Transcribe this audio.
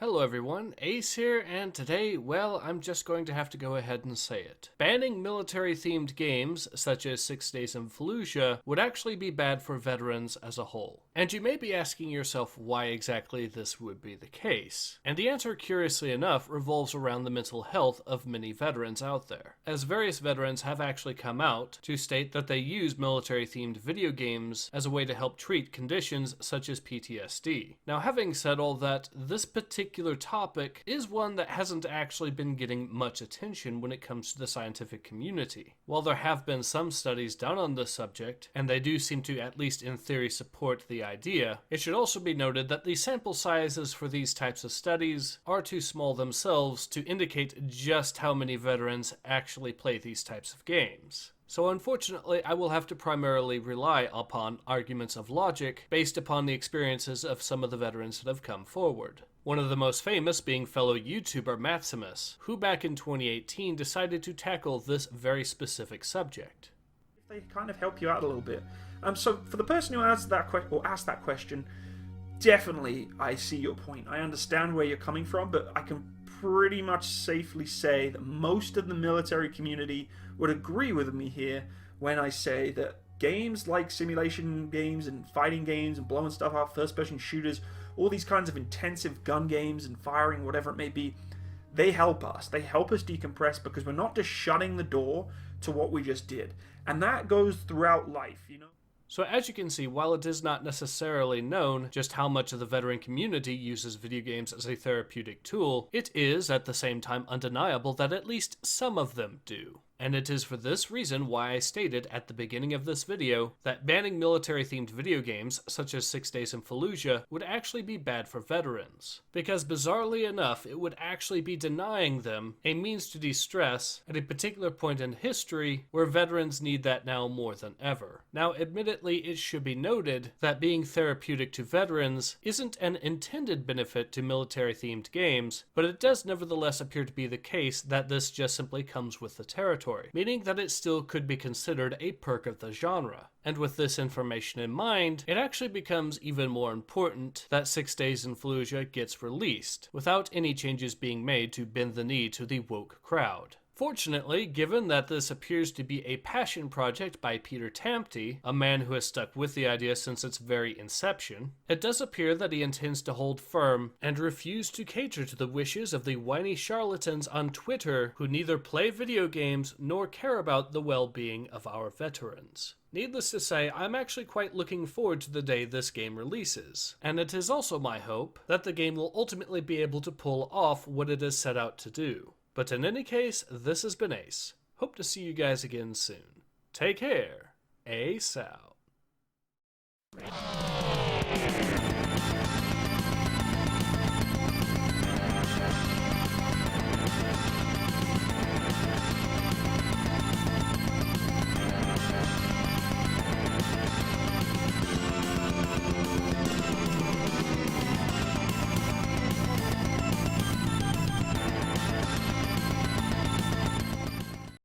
Hello everyone, Ace here, and today, well, I'm just going to have to go ahead and say it. Banning military-themed games, such as 6 Days in Fallujah, would actually be bad for veterans as a whole. And you may be asking yourself why exactly this would be the case. And the answer, curiously enough, revolves around the mental health of many veterans out there, as various veterans have actually come out to state that they use military-themed video games as a way to help treat conditions such as PTSD. Now, having said all that, this particular topic is one that hasn't actually been getting much attention when it comes to the scientific community. While there have been some studies done on this subject, and they do seem to at least in theory support the idea, it should also be noted that the sample sizes for these types of studies are too small themselves to indicate just how many veterans actually play these types of games. So unfortunately, I will have to primarily rely upon arguments of logic based upon the experiences of some of the veterans that have come forward. One of the most famous being fellow YouTuber Matsimus, who back in 2018 decided to tackle this very specific subject. They kind of help you out a little bit. So for the person who asked that question, definitely I see your point. I understand where you're coming from, but I can pretty much safely say that most of the military community would agree with me here when I say that games like simulation games and fighting games and blowing stuff up, first-person shooters, all these kinds of intensive gun games and firing, whatever it may be, they help us. They help us decompress because we're not just shutting the door to what we just did. And that goes throughout life, you know? So as you can see, while it is not necessarily known just how much of the veteran community uses video games as a therapeutic tool, it is at the same time undeniable that at least some of them do. And it is for this reason why I stated at the beginning of this video that banning military-themed video games, such as 6 Days in Fallujah, would actually be bad for veterans. Because bizarrely enough, it would actually be denying them a means to de-stress at a particular point in history where veterans need that now more than ever. Now, admittedly, it should be noted that being therapeutic to veterans isn't an intended benefit to military-themed games, but it does nevertheless appear to be the case that this just simply comes with the territory, meaning that it still could be considered a perk of the genre. And with this information in mind, it actually becomes even more important that 6 Days in Fallujah gets released, without any changes being made to bend the knee to the woke crowd. Fortunately, given that this appears to be a passion project by Peter Tamte, a man who has stuck with the idea since its very inception, it does appear that he intends to hold firm and refuse to cater to the wishes of the whiny charlatans on Twitter who neither play video games nor care about the well-being of our veterans. Needless to say, I'm actually quite looking forward to the day this game releases, and it is also my hope that the game will ultimately be able to pull off what it is set out to do. But in any case, this has been Ace. Hope to see you guys again soon. Take care. Ace out.